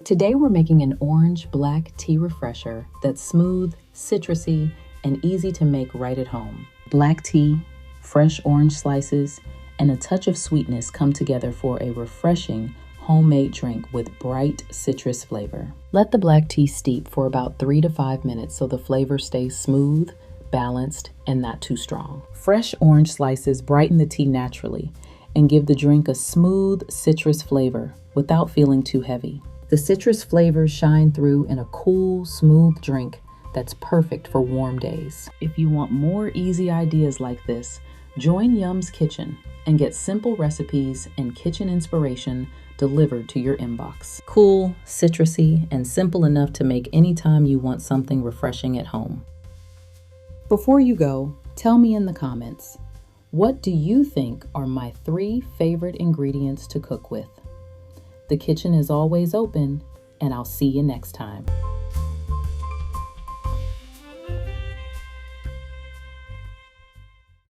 Today we're making an orange black tea refresher that's smooth, citrusy, and easy to make right at home. Black tea, fresh orange slices, and a touch of sweetness come together for a refreshing homemade drink with bright citrus flavor. Let the black tea steep for about 3 to 5 minutes so the flavor stays smooth, balanced, and not too strong. Fresh orange slices brighten the tea naturally and give the drink a smooth citrus flavor without feeling too heavy. The citrus flavors shine through in a cool, smooth drink that's perfect for warm days. If you want more easy ideas like this, join Yum's Kitchen and get simple recipes and kitchen inspiration delivered to your inbox. Cool, citrusy, and simple enough to make anytime you want something refreshing at home. Before you go, tell me in the comments, what do you think are my 3 favorite ingredients to cook with? The kitchen is always open, and I'll see you next time.